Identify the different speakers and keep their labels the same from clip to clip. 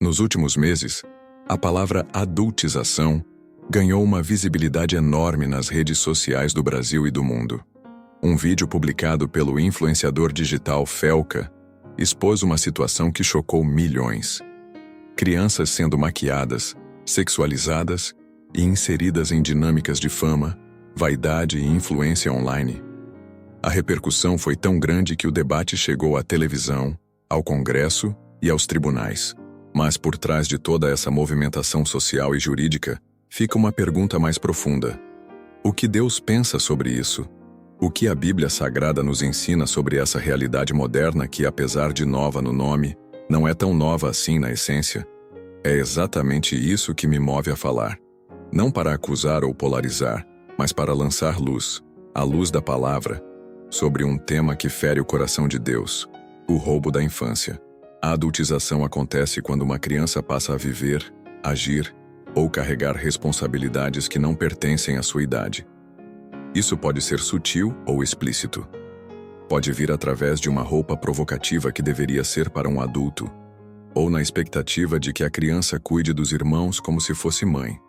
Speaker 1: Nos últimos meses, a palavra adultização ganhou uma visibilidade enorme nas redes sociais do Brasil e do mundo. Um vídeo publicado pelo influenciador digital Felca expôs uma situação que chocou milhões. Crianças sendo maquiadas, sexualizadas e inseridas em dinâmicas de fama, vaidade e influência online. A repercussão foi tão grande que o debate chegou à televisão, ao Congresso e aos tribunais. Mas por trás de toda essa movimentação social e jurídica, fica uma pergunta mais profunda. O que Deus pensa sobre isso? O que a Bíblia Sagrada nos ensina sobre essa realidade moderna que, apesar de nova no nome, não é tão nova assim na essência? É exatamente isso que me move a falar. Não para acusar ou polarizar, mas para lançar luz, a luz da palavra, sobre um tema que fere o coração de Deus, o roubo da infância. A adultização acontece quando uma criança passa a viver, agir ou carregar responsabilidades que não pertencem à sua idade. Isso pode ser sutil ou explícito. Pode vir através de uma roupa provocativa que deveria ser para um adulto, ou na expectativa de que a criança cuide dos irmãos como se fosse mãe.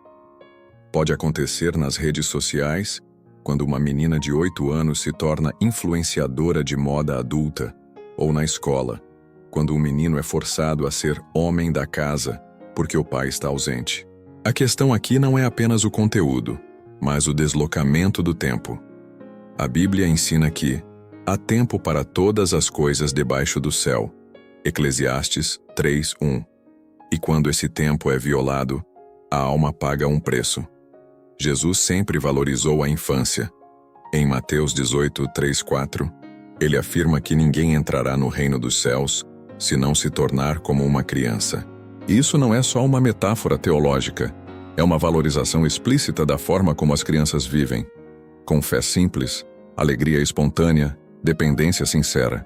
Speaker 1: Pode acontecer nas redes sociais, quando uma menina de 8 anos se torna influenciadora de moda adulta, ou na escola, quando um menino é forçado a ser homem da casa porque o pai está ausente. A questão aqui não é apenas o conteúdo, mas o deslocamento do tempo. A Bíblia ensina que há tempo para todas as coisas debaixo do céu. Eclesiastes 3:1. E quando esse tempo é violado, a alma paga um preço. Jesus sempre valorizou a infância. Em Mateus 18:3-4, ele afirma que ninguém entrará no reino dos céus se não se tornar como uma criança. Isso não é só uma metáfora teológica, é uma valorização explícita da forma como as crianças vivem, com fé simples, alegria espontânea, dependência sincera.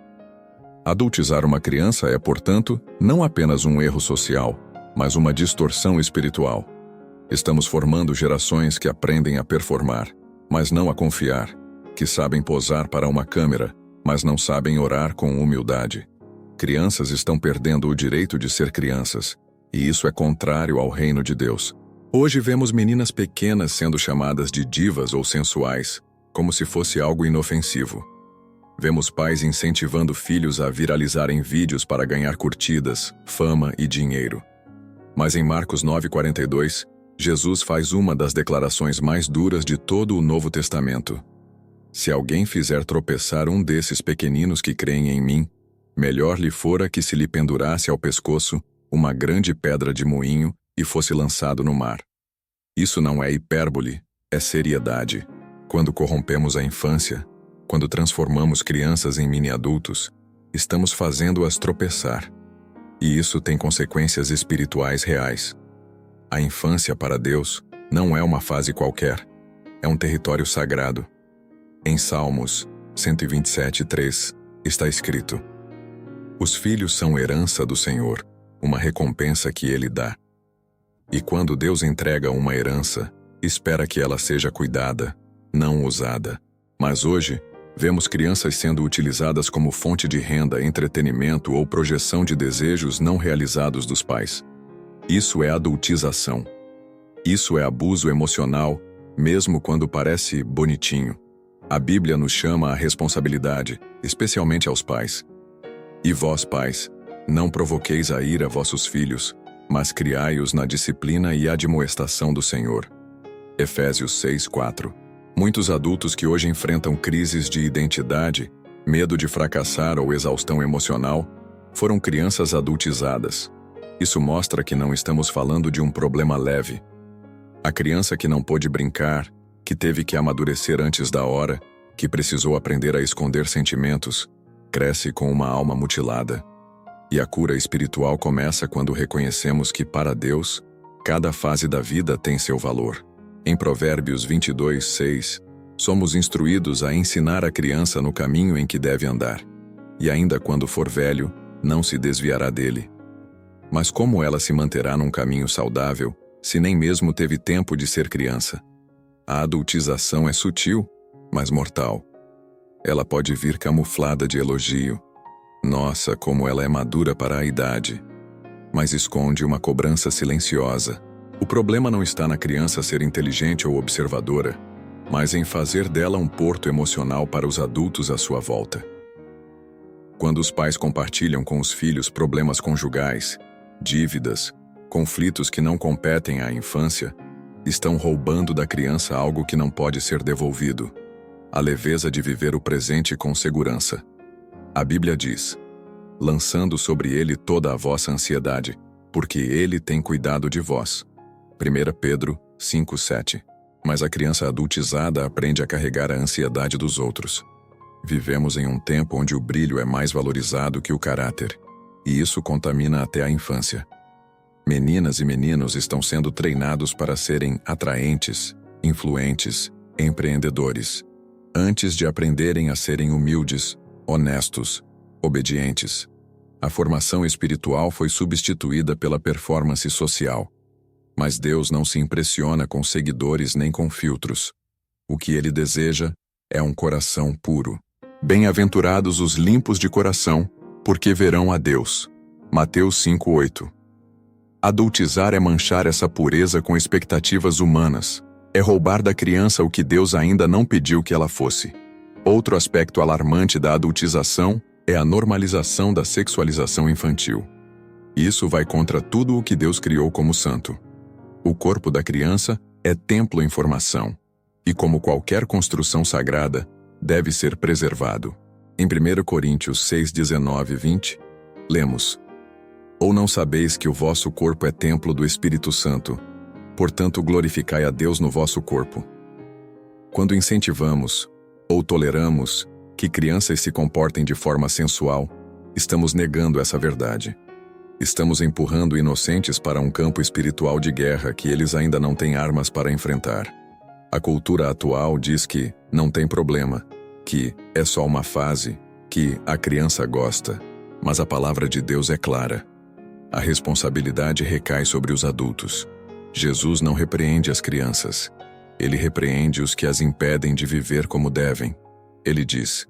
Speaker 1: Adultizar uma criança é, portanto, não apenas um erro social, mas uma distorção espiritual. Estamos formando gerações que aprendem a performar, mas não a confiar, que sabem posar para uma câmera, mas não sabem orar com humildade. Crianças estão perdendo o direito de ser crianças, e isso é contrário ao reino de Deus. Hoje vemos meninas pequenas sendo chamadas de divas ou sensuais, como se fosse algo inofensivo. Vemos pais incentivando filhos a viralizarem vídeos para ganhar curtidas, fama e dinheiro. Mas em Marcos 9:42, Jesus faz uma das declarações mais duras de todo o Novo Testamento. Se alguém fizer tropeçar um desses pequeninos que creem em mim, melhor lhe fora que se lhe pendurasse ao pescoço uma grande pedra de moinho e fosse lançado no mar. Isso não é hipérbole, é seriedade. Quando corrompemos a infância, quando transformamos crianças em mini-adultos, estamos fazendo-as tropeçar. E isso tem consequências espirituais reais. A infância para Deus não é uma fase qualquer, é um território sagrado. Em Salmos 127:3 está escrito: os filhos são herança do Senhor, uma recompensa que Ele dá. E quando Deus entrega uma herança, espera que ela seja cuidada, não usada. Mas hoje, vemos crianças sendo utilizadas como fonte de renda, entretenimento ou projeção de desejos não realizados dos pais. Isso é adultização. Isso é abuso emocional, mesmo quando parece bonitinho. A Bíblia nos chama à responsabilidade, especialmente aos pais. E vós, pais, não provoqueis a ira vossos filhos, mas criai-os na disciplina e admoestação do Senhor. Efésios 6:4. Muitos adultos que hoje enfrentam crises de identidade, medo de fracassar ou exaustão emocional, foram crianças adultizadas. Isso mostra que não estamos falando de um problema leve. A criança que não pôde brincar, que teve que amadurecer antes da hora, que precisou aprender a esconder sentimentos, cresce com uma alma mutilada. E a cura espiritual começa quando reconhecemos que, para Deus, cada fase da vida tem seu valor. Em Provérbios 22:6, somos instruídos a ensinar a criança no caminho em que deve andar. E ainda quando for velho, não se desviará dele. Mas como ela se manterá num caminho saudável, se nem mesmo teve tempo de ser criança? A adultização é sutil, mas mortal. Ela pode vir camuflada de elogio. Nossa, como ela é madura para a idade. mas esconde uma cobrança silenciosa. O problema não está na criança ser inteligente ou observadora, mas em fazer dela um porto emocional para os adultos à sua volta. Quando os pais compartilham com os filhos problemas conjugais, dívidas, conflitos que não competem à infância, estão roubando da criança algo que não pode ser devolvido: a leveza de viver o presente com segurança. A Bíblia diz: lançando sobre ele toda a vossa ansiedade, porque ele tem cuidado de vós. 1 Pedro 5:7. Mas a criança adultizada aprende a carregar a ansiedade dos outros. Vivemos em um tempo onde o brilho é mais valorizado que o caráter, e isso contamina até a infância. Meninas e meninos estão sendo treinados para serem atraentes, influentes, empreendedores, antes de aprenderem a serem humildes, honestos, obedientes. A formação espiritual foi substituída pela performance social. Mas Deus não se impressiona com seguidores nem com filtros. O que Ele deseja é um coração puro. Bem-aventurados os limpos de coração, porque verão a Deus. Mateus 5:8. Adultizar é manchar essa pureza com expectativas humanas. É roubar da criança o que Deus ainda não pediu que ela fosse. Outro aspecto alarmante da adultização é a normalização da sexualização infantil. Isso vai contra tudo o que Deus criou como santo. O corpo da criança é templo em formação, e como qualquer construção sagrada, deve ser preservado. Em 1 Coríntios 6:19-20, lemos: Ou não sabeis que o vosso corpo é templo do Espírito Santo, portanto glorificai a Deus no vosso corpo. Quando incentivamos, ou toleramos, que crianças se comportem de forma sensual, estamos negando essa verdade. Estamos empurrando inocentes para um campo espiritual de guerra que eles ainda não têm armas para enfrentar. A cultura atual diz que não tem problema, que é só uma fase, que a criança gosta, mas a palavra de Deus é clara. A responsabilidade recai sobre os adultos. Jesus não repreende as crianças. Ele repreende os que as impedem de viver como devem. Ele diz: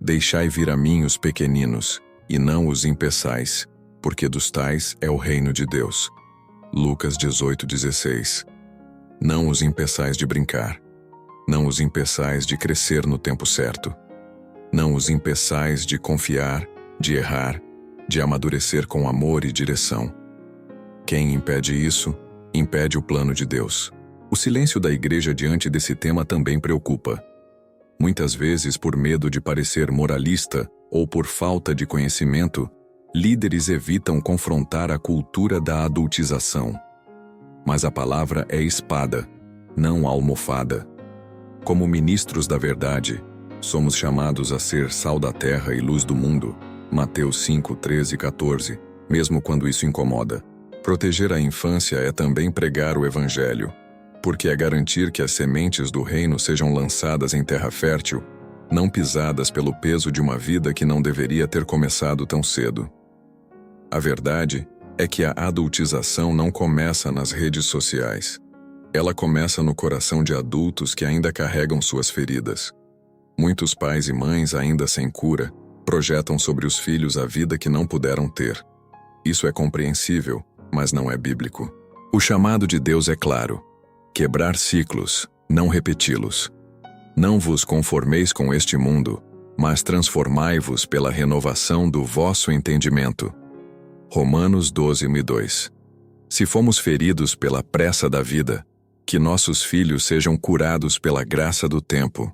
Speaker 1: Deixai vir a mim os pequeninos, e não os impeçais, porque dos tais é o reino de Deus. Lucas 18:16. Não os impeçais de brincar. Não os impeçais de crescer no tempo certo. Não os impeçais de confiar, de errar, de amadurecer com amor e direção. Quem impede isso, impede o plano de Deus. O silêncio da igreja diante desse tema também preocupa. Muitas vezes, por medo de parecer moralista ou por falta de conhecimento, líderes evitam confrontar a cultura da adultização. Mas a palavra é espada, não almofada. Como ministros da verdade, somos chamados a ser sal da terra e luz do mundo. Mateus 5:13-14, mesmo quando isso incomoda. Proteger a infância é também pregar o Evangelho, porque é garantir que as sementes do reino sejam lançadas em terra fértil, não pisadas pelo peso de uma vida que não deveria ter começado tão cedo. A verdade é que a adultização não começa nas redes sociais. Ela começa no coração de adultos que ainda carregam suas feridas. Muitos pais e mães, ainda sem cura, projetam sobre os filhos a vida que não puderam ter. Isso é compreensível, mas não é bíblico. O chamado de Deus é claro: quebrar ciclos, não repeti-los. Não vos conformeis com este mundo, mas transformai-vos pela renovação do vosso entendimento. Romanos 12:2. Se fomos feridos pela pressa da vida, que nossos filhos sejam curados pela graça do tempo.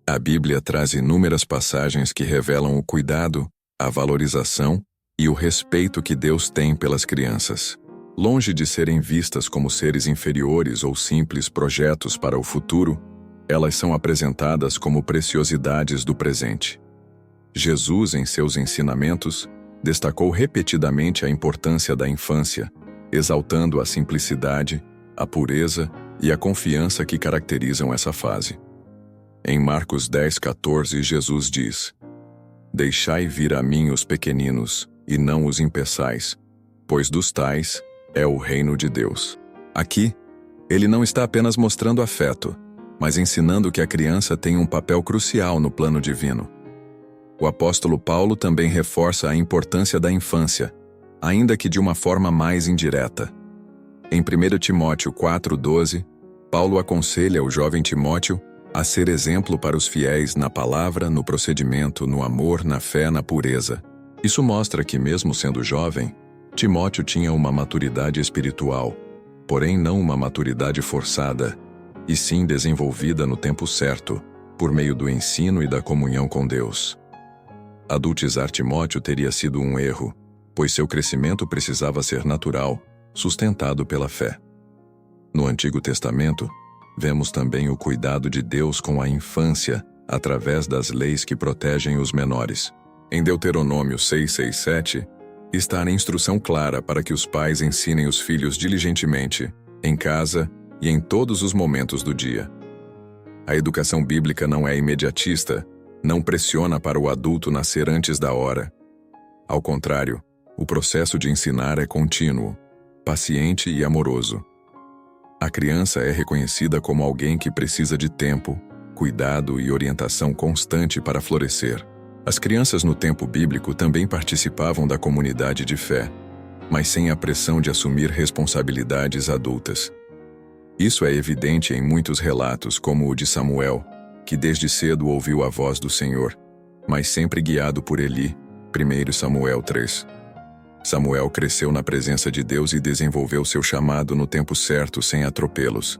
Speaker 1: A Bíblia traz inúmeras passagens que revelam o cuidado, a valorização e o respeito que Deus tem pelas crianças. Longe de serem vistas como seres inferiores ou simples projetos para o futuro, elas são apresentadas como preciosidades do presente. Jesus, em seus ensinamentos, destacou repetidamente a importância da infância, exaltando a simplicidade, a pureza e a confiança que caracterizam essa fase. Em Marcos 10:14, Jesus diz: Deixai vir a mim os pequeninos, e não os impeçais, pois dos tais é o reino de Deus. Aqui, ele não está apenas mostrando afeto, mas ensinando que a criança tem um papel crucial no plano divino. O apóstolo Paulo também reforça a importância da infância, ainda que de uma forma mais indireta. Em 1 Timóteo 4,12, Paulo aconselha o jovem Timóteo a ser exemplo para os fiéis na palavra, no procedimento, no amor, na fé, na pureza. Isso mostra que, mesmo sendo jovem, Timóteo tinha uma maturidade espiritual, porém não uma maturidade forçada, e sim desenvolvida no tempo certo, por meio do ensino e da comunhão com Deus. Adultizar Timóteo teria sido um erro, pois seu crescimento precisava ser natural, sustentado pela fé. No Antigo Testamento, vemos também o cuidado de Deus com a infância, através das leis que protegem os menores. Em Deuteronômio 6:6-7, está a instrução clara para que os pais ensinem os filhos diligentemente, em casa e em todos os momentos do dia. A educação bíblica não é imediatista, não pressiona para o adulto nascer antes da hora. Ao contrário, o processo de ensinar é contínuo, paciente e amoroso. A criança é reconhecida como alguém que precisa de tempo, cuidado e orientação constante para florescer. As crianças no tempo bíblico também participavam da comunidade de fé, mas sem a pressão de assumir responsabilidades adultas. Isso é evidente em muitos relatos, como o de Samuel, que desde cedo ouviu a voz do Senhor, mas sempre guiado por Eli, 1 Samuel 3. Samuel cresceu na presença de Deus e desenvolveu seu chamado no tempo certo sem atropelos.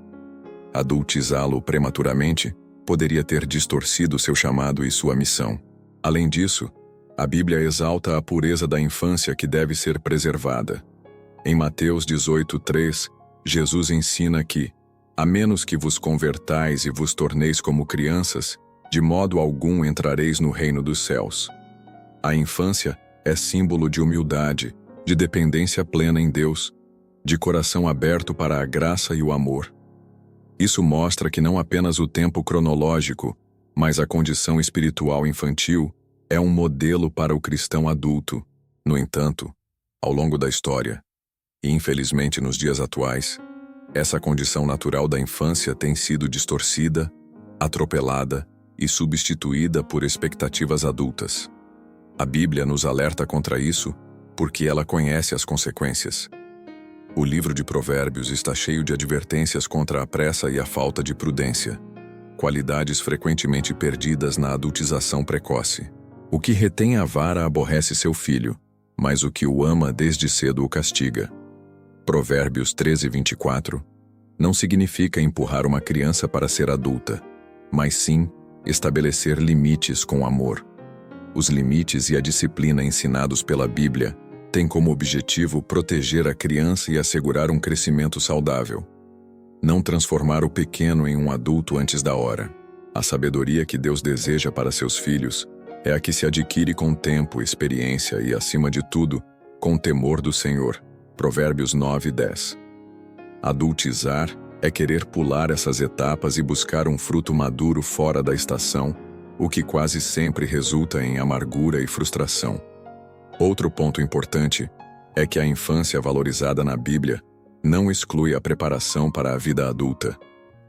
Speaker 1: Adultizá-lo prematuramente poderia ter distorcido seu chamado e sua missão. Além disso, a Bíblia exalta a pureza da infância que deve ser preservada. Em Mateus 18:3, Jesus ensina que, a menos que vos convertais e vos torneis como crianças, de modo algum entrareis no reino dos céus. A infância é símbolo de humildade, de dependência plena em Deus, de coração aberto para a graça e o amor. Isso mostra que não apenas o tempo cronológico, mas a condição espiritual infantil é um modelo para o cristão adulto. No entanto, ao longo da história, e infelizmente nos dias atuais, essa condição natural da infância tem sido distorcida, atropelada e substituída por expectativas adultas. A Bíblia nos alerta contra isso porque ela conhece as consequências. O livro de Provérbios está cheio de advertências contra a pressa e a falta de prudência, qualidades frequentemente perdidas na adultização precoce. O que retém a vara aborrece seu filho, mas o que o ama desde cedo o castiga. Provérbios 13:24 não significa empurrar uma criança para ser adulta, mas sim estabelecer limites com amor. Os limites e a disciplina ensinados pela Bíblia têm como objetivo proteger a criança e assegurar um crescimento saudável. Não transformar o pequeno em um adulto antes da hora. A sabedoria que Deus deseja para seus filhos é a que se adquire com tempo, experiência e, acima de tudo, com temor do Senhor. Provérbios 9:10. Adultizar é querer pular essas etapas e buscar um fruto maduro fora da estação, o que quase sempre resulta em amargura e frustração. Outro ponto importante é que a infância valorizada na Bíblia não exclui a preparação para a vida adulta,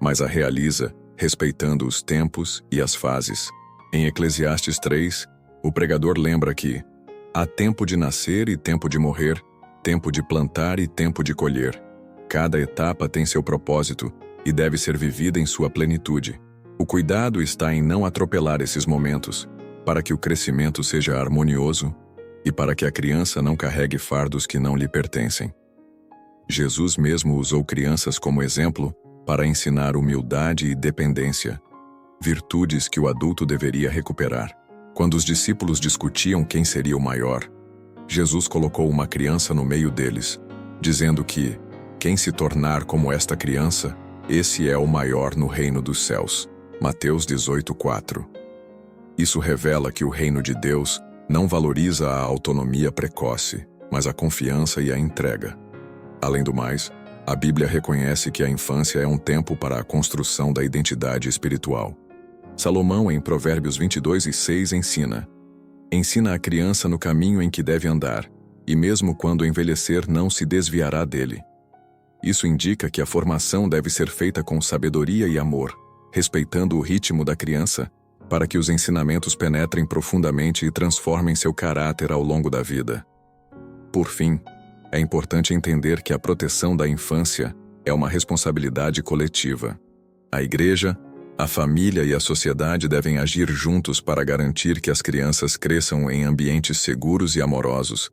Speaker 1: mas a realiza respeitando os tempos e as fases. Em Eclesiastes 3, o pregador lembra que há tempo de nascer e tempo de morrer, tempo de plantar e tempo de colher. Cada etapa tem seu propósito e deve ser vivida em sua plenitude. O cuidado está em não atropelar esses momentos, para que o crescimento seja harmonioso e para que a criança não carregue fardos que não lhe pertencem. Jesus mesmo usou crianças como exemplo para ensinar humildade e dependência, virtudes que o adulto deveria recuperar. Quando os discípulos discutiam quem seria o maior, Jesus colocou uma criança no meio deles, dizendo que quem se tornar como esta criança, esse é o maior no reino dos céus. Mateus 18:4. Isso revela que o reino de Deus não valoriza a autonomia precoce, mas a confiança e a entrega. Além do mais, a Bíblia reconhece que a infância é um tempo para a construção da identidade espiritual. Salomão, em Provérbios 22:6, ensina a criança no caminho em que deve andar, e mesmo quando envelhecer não se desviará dele. Isso indica que a formação deve ser feita com sabedoria e amor, respeitando o ritmo da criança, para que os ensinamentos penetrem profundamente e transformem seu caráter ao longo da vida. Por fim, é importante entender que a proteção da infância é uma responsabilidade coletiva. A igreja, a família e a sociedade devem agir juntos para garantir que as crianças cresçam em ambientes seguros e amorosos,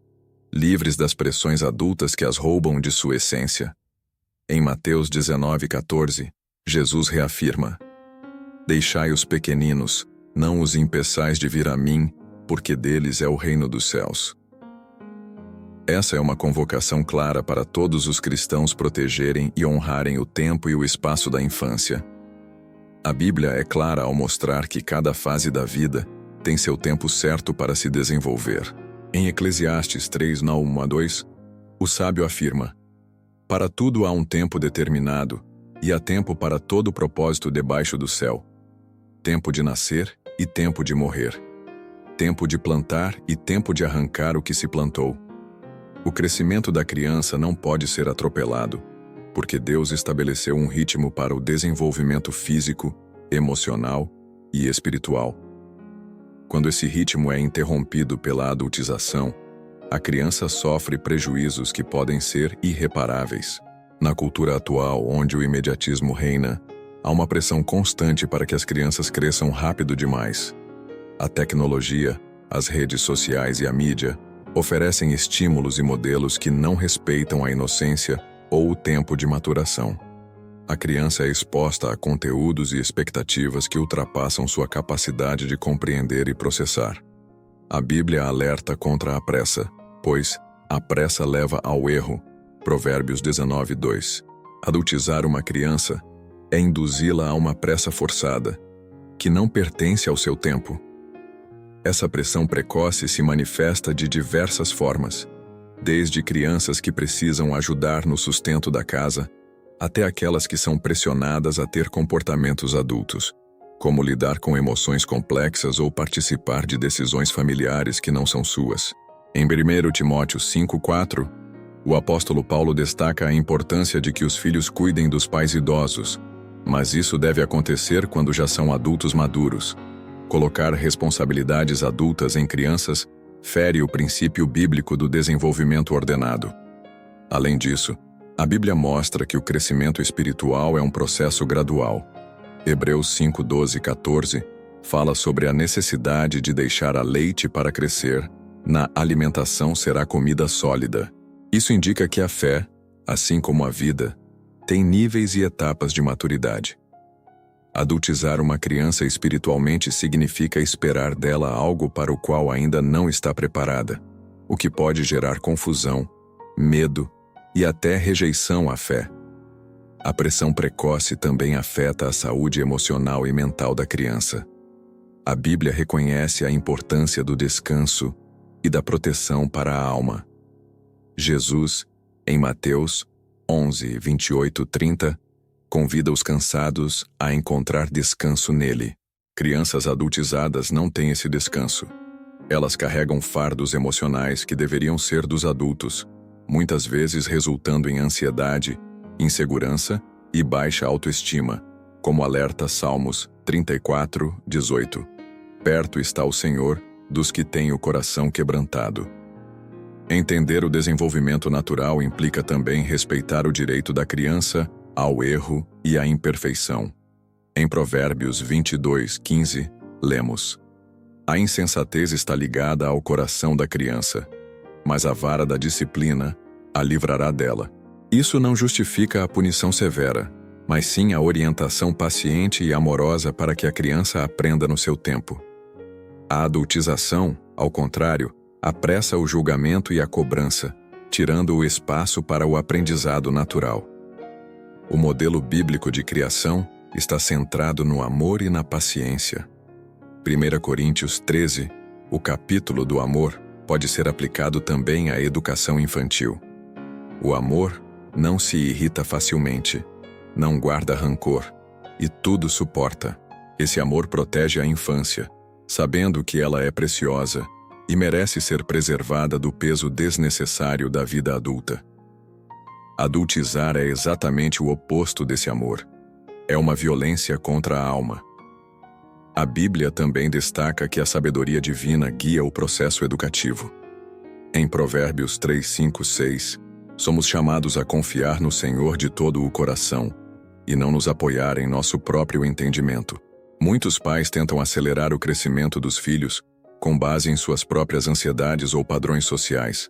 Speaker 1: livres das pressões adultas que as roubam de sua essência. Em Mateus 19:14, Jesus reafirma: Deixai os pequeninos, não os impeçais de vir a mim, porque deles é o reino dos céus. Essa é uma convocação clara para todos os cristãos protegerem e honrarem o tempo e o espaço da infância. A Bíblia é clara ao mostrar que cada fase da vida tem seu tempo certo para se desenvolver. Em Eclesiastes 3:1-2, o sábio afirma: Para tudo há um tempo determinado, e há tempo para todo propósito debaixo do céu. Tempo de nascer e tempo de morrer. Tempo de plantar e tempo de arrancar o que se plantou. O crescimento da criança não pode ser atropelado, porque Deus estabeleceu um ritmo para o desenvolvimento físico, emocional e espiritual. Quando esse ritmo é interrompido pela adultização, a criança sofre prejuízos que podem ser irreparáveis. Na cultura atual, onde o imediatismo reina, há uma pressão constante para que as crianças cresçam rápido demais. A tecnologia, as redes sociais e a mídia oferecem estímulos e modelos que não respeitam a inocência ou o tempo de maturação. A criança é exposta a conteúdos e expectativas que ultrapassam sua capacidade de compreender e processar. A Bíblia alerta contra a pressa, pois a pressa leva ao erro. Provérbios 19:2. Adultizar uma criança é induzi-la a uma pressa forçada, que não pertence ao seu tempo. Essa pressão precoce se manifesta de diversas formas, desde crianças que precisam ajudar no sustento da casa, até aquelas que são pressionadas a ter comportamentos adultos, como lidar com emoções complexas ou participar de decisões familiares que não são suas. Em 1 Timóteo 5:4, o apóstolo Paulo destaca a importância de que os filhos cuidem dos pais idosos, mas isso deve acontecer quando já são adultos maduros. Colocar responsabilidades adultas em crianças fere o princípio bíblico do desenvolvimento ordenado. Além disso, a Bíblia mostra que o crescimento espiritual é um processo gradual. Hebreus 5:12-14 fala sobre a necessidade de deixar a leite para crescer, na alimentação será comida sólida. Isso indica que a fé, assim como a vida, tem níveis e etapas de maturidade. Adultizar uma criança espiritualmente significa esperar dela algo para o qual ainda não está preparada, o que pode gerar confusão, medo e até rejeição à fé. A pressão precoce também afeta a saúde emocional e mental da criança. A Bíblia reconhece a importância do descanso e da proteção para a alma. Jesus, em Mateus 11:28-30, convida os cansados a encontrar descanso nele. Crianças adultizadas não têm esse descanso. Elas carregam fardos emocionais que deveriam ser dos adultos, muitas vezes resultando em ansiedade, insegurança e baixa autoestima, como alerta Salmos 34:18. Perto está o Senhor dos que têm o coração quebrantado. Entender o desenvolvimento natural implica também respeitar o direito da criança ao erro e à imperfeição. Em Provérbios 22:15, lemos: A insensatez está ligada ao coração da criança, mas a vara da disciplina a livrará dela. Isso não justifica a punição severa, mas sim a orientação paciente e amorosa para que a criança aprenda no seu tempo. A adultização, ao contrário, apressa o julgamento e a cobrança, tirando o espaço para o aprendizado natural. O modelo bíblico de criação está centrado no amor e na paciência. 1 Coríntios 13, o capítulo do amor, pode ser aplicado também à educação infantil. O amor não se irrita facilmente, não guarda rancor e tudo suporta. Esse amor protege a infância, sabendo que ela é preciosa e merece ser preservada do peso desnecessário da vida adulta. Adultizar é exatamente o oposto desse amor. É uma violência contra a alma. A Bíblia também destaca que a sabedoria divina guia o processo educativo. Em Provérbios 3, 5, 6, somos chamados a confiar no Senhor de todo o coração e não nos apoiar em nosso próprio entendimento. Muitos pais tentam acelerar o crescimento dos filhos com base em suas próprias ansiedades ou padrões sociais,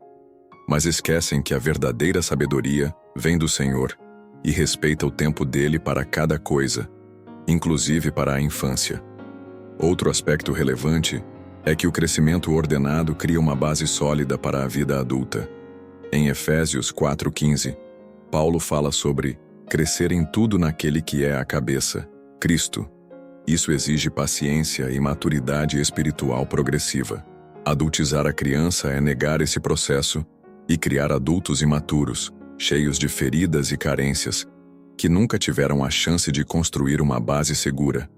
Speaker 1: mas esquecem que a verdadeira sabedoria vem do Senhor e respeita o tempo dele para cada coisa, inclusive para a infância. Outro aspecto relevante é que o crescimento ordenado cria uma base sólida para a vida adulta. Em Efésios 4,15, Paulo fala sobre crescer em tudo naquele que é a cabeça, Cristo. Isso exige paciência e maturidade espiritual progressiva. Adultizar a criança é negar esse processo e criar adultos imaturos, cheios de feridas e carências, que nunca tiveram a chance de construir uma base segura.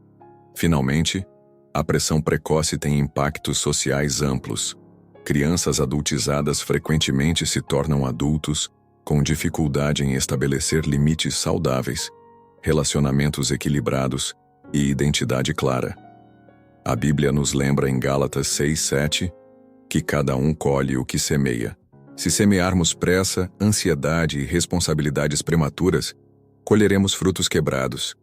Speaker 1: Finalmente, a pressão precoce tem impactos sociais amplos. Crianças adultizadas frequentemente se tornam adultos com dificuldade em estabelecer limites saudáveis, relacionamentos equilibrados e identidade clara. A Bíblia nos lembra em Gálatas 6:7 que cada um colhe o que semeia. Se semearmos pressa, ansiedade e responsabilidades prematuras, colheremos frutos quebrados.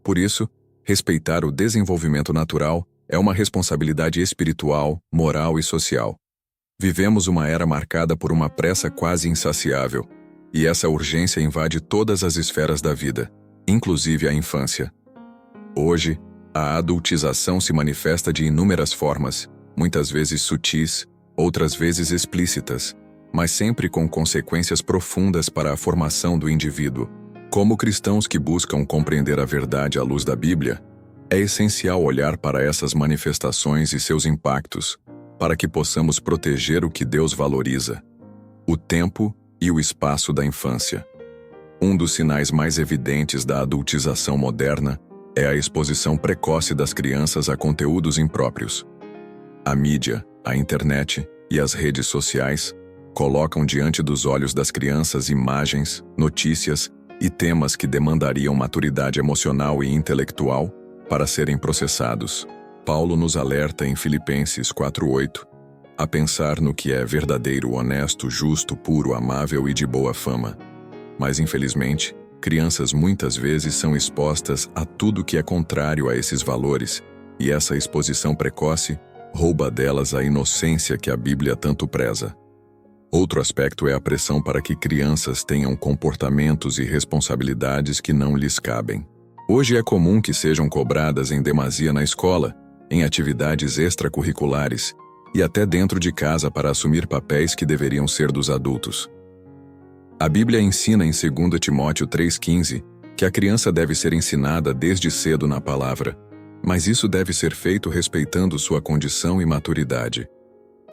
Speaker 1: Por isso, respeitar o desenvolvimento natural é uma responsabilidade espiritual, moral e social. Vivemos uma era marcada por uma pressa quase insaciável, e essa urgência invade todas as esferas da vida, inclusive a infância. Hoje, a adultização se manifesta de inúmeras formas, muitas vezes sutis, outras vezes explícitas, mas sempre com consequências profundas para a formação do indivíduo. Como cristãos que buscam compreender a verdade à luz da Bíblia, é essencial olhar para essas manifestações e seus impactos, para que possamos proteger o que Deus valoriza: o tempo e o espaço da infância. Um dos sinais mais evidentes da adultização moderna é a exposição precoce das crianças a conteúdos impróprios. A mídia, a internet e as redes sociais colocam diante dos olhos das crianças imagens, notícias e temas que demandariam maturidade emocional e intelectual para serem processados. Paulo nos alerta em Filipenses 4:8 a pensar no que é verdadeiro, honesto, justo, puro, amável e de boa fama. Mas, infelizmente, crianças muitas vezes são expostas a tudo que é contrário a esses valores, e essa exposição precoce rouba delas a inocência que a Bíblia tanto preza. Outro aspecto é a pressão para que crianças tenham comportamentos e responsabilidades que não lhes cabem. Hoje é comum que sejam cobradas em demasia na escola, em atividades extracurriculares e até dentro de casa para assumir papéis que deveriam ser dos adultos. A Bíblia ensina em 2 Timóteo 3,15 que a criança deve ser ensinada desde cedo na palavra, mas isso deve ser feito respeitando sua condição e maturidade.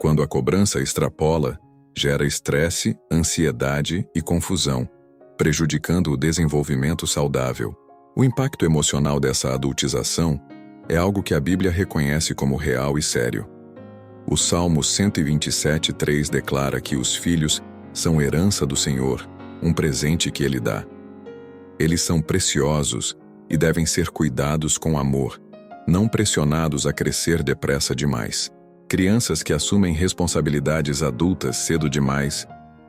Speaker 1: Quando a cobrança extrapola, gera estresse, ansiedade e confusão, prejudicando o desenvolvimento saudável. O impacto emocional dessa adultização é algo que a Bíblia reconhece como real e sério. O Salmo 127:3 declara que os filhos são herança do Senhor, um presente que Ele dá. Eles são preciosos e devem ser cuidados com amor, não pressionados a crescer depressa demais. Crianças que assumem responsabilidades adultas cedo demais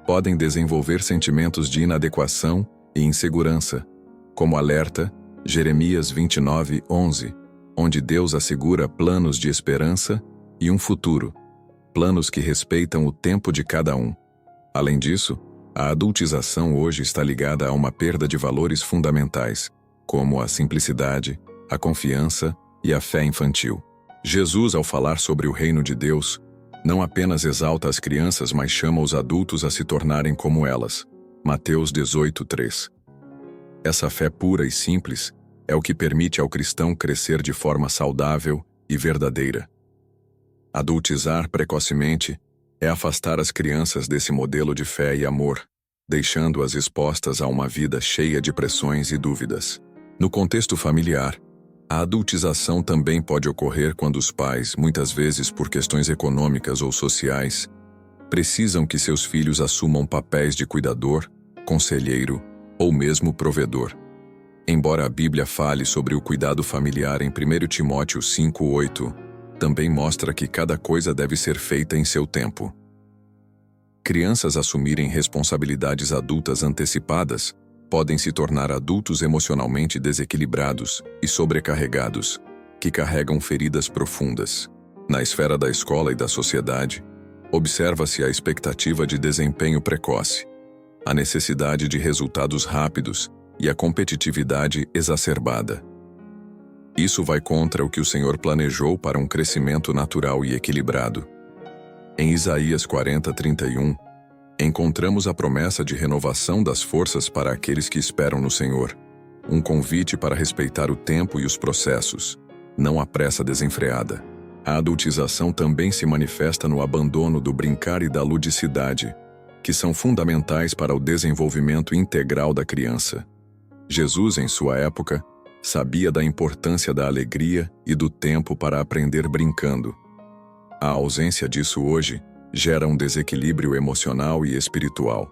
Speaker 1: podem desenvolver sentimentos de inadequação e insegurança, como alerta Jeremias 29:11, onde Deus assegura planos de esperança e um futuro, planos que respeitam o tempo de cada um. Além disso, a adultização hoje está ligada a uma perda de valores fundamentais, como a simplicidade, a confiança e a fé infantil. Jesus, ao falar sobre o reino de Deus, não apenas exalta as crianças, mas chama os adultos a se tornarem como elas. Mateus 18:3. Essa fé pura e simples é o que permite ao cristão crescer de forma saudável e verdadeira. Adultizar precocemente é afastar as crianças desse modelo de fé e amor, deixando-as expostas a uma vida cheia de pressões e dúvidas. No contexto familiar, a adultização também pode ocorrer quando os pais, muitas vezes por questões econômicas ou sociais, precisam que seus filhos assumam papéis de cuidador, conselheiro ou mesmo provedor. Embora a Bíblia fale sobre o cuidado familiar em 1 Timóteo 5:8, também mostra que cada coisa deve ser feita em seu tempo. crianças assumirem responsabilidades adultas antecipadas, podem se tornar adultos emocionalmente desequilibrados e sobrecarregados, que carregam feridas profundas. Na esfera da escola e da sociedade, observa-se a expectativa de desempenho precoce, a necessidade de resultados rápidos e a competitividade exacerbada. Isso vai contra o que o Senhor planejou para um crescimento natural e equilibrado. Em Isaías 40:31, encontramos a promessa de renovação das forças para aqueles que esperam no Senhor, um convite para respeitar o tempo e os processos, não a pressa desenfreada. A adultização também se manifesta no abandono do brincar e da ludicidade, que são fundamentais para o desenvolvimento integral da criança. Jesus, em sua época, sabia da importância da alegria e do tempo para aprender brincando. A ausência disso hoje gera um desequilíbrio emocional e espiritual.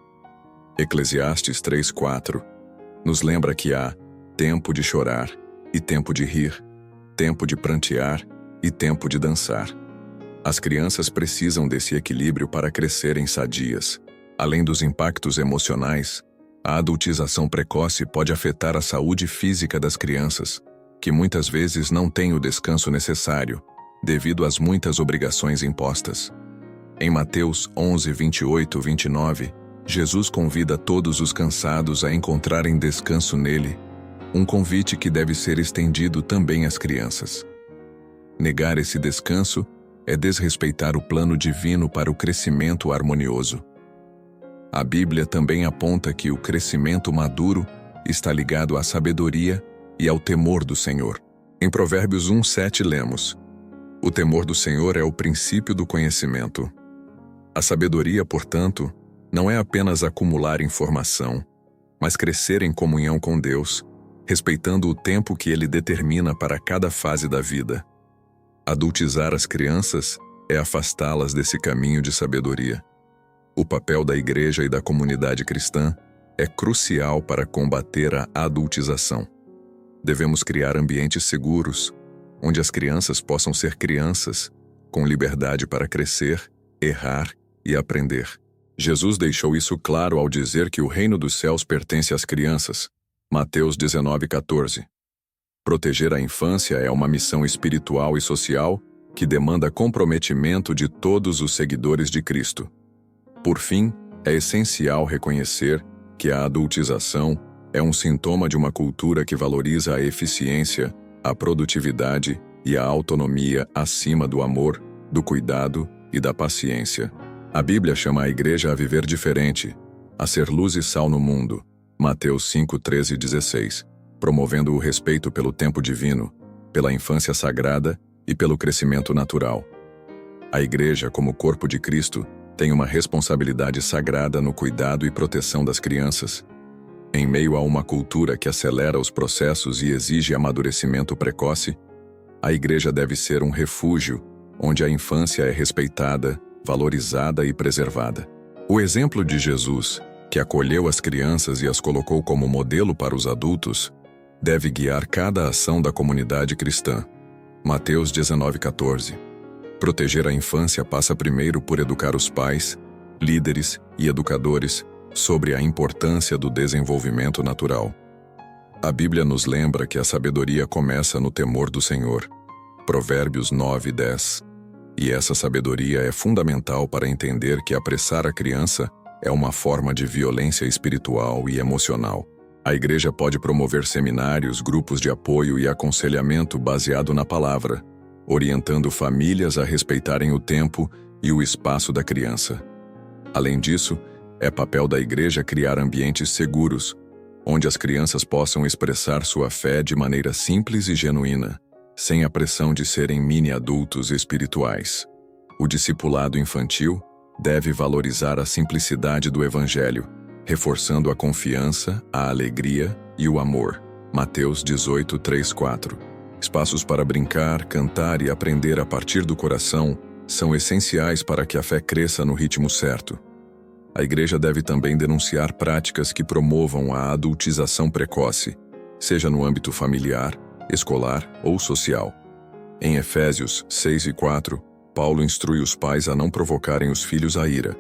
Speaker 1: Eclesiastes 3:4 nos lembra que há tempo de chorar e tempo de rir, tempo de prantear e tempo de dançar. As crianças precisam desse equilíbrio para crescerem sadias. Além dos impactos emocionais, a adultização precoce pode afetar a saúde física das crianças, que muitas vezes não têm o descanso necessário, devido às muitas obrigações impostas. Em Mateus 11:28-29, Jesus convida todos os cansados a encontrarem descanso nele, um convite que deve ser estendido também às crianças. Negar esse descanso é desrespeitar o plano divino para o crescimento harmonioso. A Bíblia também aponta que o crescimento maduro está ligado à sabedoria e ao temor do Senhor. Em Provérbios 1:7 lemos: "O temor do Senhor é o princípio do conhecimento." A sabedoria, portanto, não é apenas acumular informação, mas crescer em comunhão com Deus, respeitando o tempo que Ele determina para cada fase da vida. Adultizar as crianças é afastá-las desse caminho de sabedoria. O papel da igreja e da comunidade cristã é crucial para combater a adultização. Devemos criar ambientes seguros, onde as crianças possam ser crianças, com liberdade para crescer, errar e aprender. Jesus deixou isso claro ao dizer que o reino dos céus pertence às crianças. Mateus 19:14. Proteger a infância é uma missão espiritual e social que demanda comprometimento de todos os seguidores de Cristo. Por fim, é essencial reconhecer que a adultização é um sintoma de uma cultura que valoriza a eficiência, a produtividade e a autonomia acima do amor, do cuidado e da paciência. A Bíblia chama a igreja a viver diferente, a ser luz e sal no mundo. Mateus 5:13-16, promovendo o respeito pelo tempo divino, pela infância sagrada e pelo crescimento natural. A igreja, como corpo de Cristo, tem uma responsabilidade sagrada no cuidado e proteção das crianças. Em meio a uma cultura que acelera os processos e exige amadurecimento precoce, a igreja deve ser um refúgio onde a infância é respeitada, valorizada e preservada. O exemplo de Jesus, que acolheu as crianças e as colocou como modelo para os adultos, deve guiar cada ação da comunidade cristã. Mateus 19:14. Proteger a infância passa primeiro por educar os pais, líderes e educadores sobre a importância do desenvolvimento natural. A Bíblia nos lembra que a sabedoria começa no temor do Senhor. Provérbios 9:10. E essa sabedoria é fundamental para entender que apressar a criança é uma forma de violência espiritual e emocional. A igreja pode promover seminários, grupos de apoio e aconselhamento baseado na palavra, orientando famílias a respeitarem o tempo e o espaço da criança. Além disso, é papel da igreja criar ambientes seguros, onde as crianças possam expressar sua fé de maneira simples e genuína, sem a pressão de serem mini-adultos espirituais. O discipulado infantil deve valorizar a simplicidade do Evangelho, reforçando a confiança, a alegria e o amor. Mateus 18:3-4. Espaços para brincar, cantar e aprender a partir do coração são essenciais para que a fé cresça no ritmo certo. A igreja deve também denunciar práticas que promovam a adultização precoce, seja no âmbito familiar, escolar ou social. Em Efésios 6:4, Paulo instrui os pais a não provocarem os filhos à ira,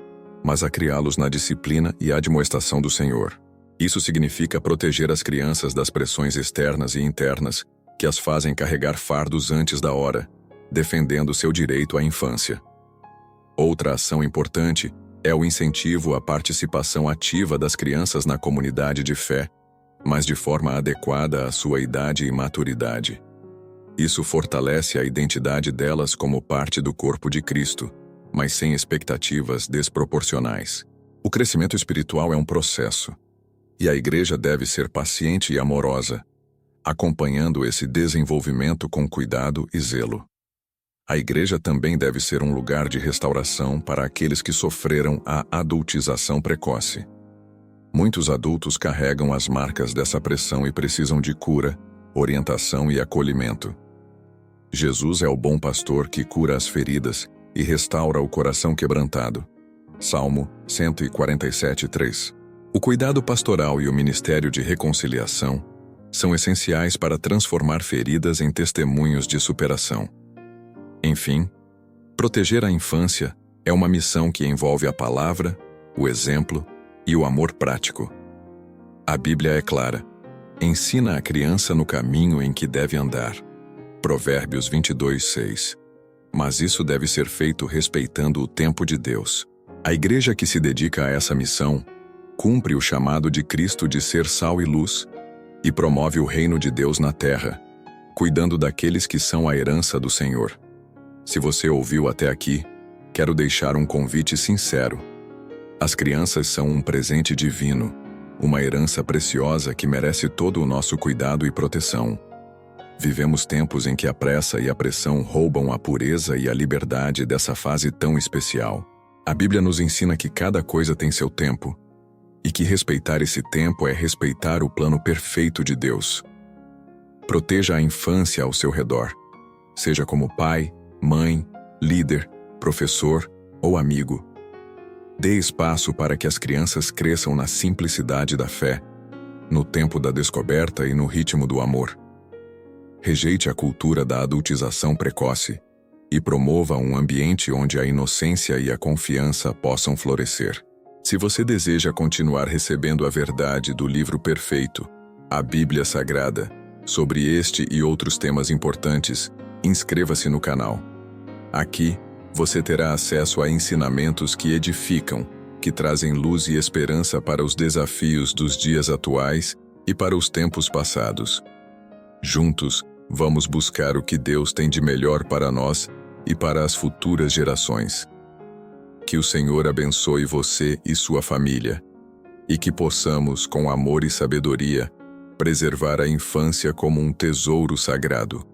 Speaker 1: mas a criá-los na disciplina e admoestação do Senhor. Isso significa proteger as crianças das pressões externas e internas que as fazem carregar fardos antes da hora, defendendo seu direito à infância. Outra ação importante é o incentivo à participação ativa das crianças na comunidade de fé, mas de forma adequada à sua idade e maturidade. Isso fortalece a identidade delas como parte do corpo de Cristo, mas sem expectativas desproporcionais. O crescimento espiritual é um processo, e a igreja deve ser paciente e amorosa, acompanhando esse desenvolvimento com cuidado e zelo. A igreja também deve ser um lugar de restauração para aqueles que sofreram a adultização precoce. Muitos adultos carregam as marcas dessa pressão e precisam de cura, orientação e acolhimento. Jesus é o bom pastor que cura as feridas e restaura o coração quebrantado. Salmo 147:3. O cuidado pastoral e o ministério de reconciliação são essenciais para transformar feridas em testemunhos de superação. Enfim, proteger a infância é uma missão que envolve a palavra, o exemplo e o amor prático. A Bíblia é clara: ensina a criança no caminho em que deve andar. Provérbios 22:6. Mas isso deve ser feito respeitando o tempo de Deus. A igreja que se dedica a essa missão cumpre o chamado de Cristo de ser sal e luz e promove o reino de Deus na terra, cuidando daqueles que são a herança do Senhor. Se você ouviu até aqui, quero deixar um convite sincero. As crianças são um presente divino, uma herança preciosa que merece todo o nosso cuidado e proteção. Vivemos tempos em que a pressa e a pressão roubam a pureza e a liberdade dessa fase tão especial. A Bíblia nos ensina que cada coisa tem seu tempo, e que respeitar esse tempo é respeitar o plano perfeito de Deus. Proteja a infância ao seu redor, seja como pai, mãe, líder, professor ou amigo. Dê espaço para que as crianças cresçam na simplicidade da fé, no tempo da descoberta e no ritmo do amor. Rejeite a cultura da adultização precoce e promova um ambiente onde a inocência e a confiança possam florescer. Se você deseja continuar recebendo a verdade do livro perfeito, a Bíblia Sagrada, sobre este e outros temas importantes, inscreva-se no canal. Aqui, você terá acesso a ensinamentos que edificam, que trazem luz e esperança para os desafios dos dias atuais e para os tempos passados. Juntos, vamos buscar o que Deus tem de melhor para nós e para as futuras gerações. Que o Senhor abençoe você e sua família, e que possamos, com amor e sabedoria, preservar a infância como um tesouro sagrado.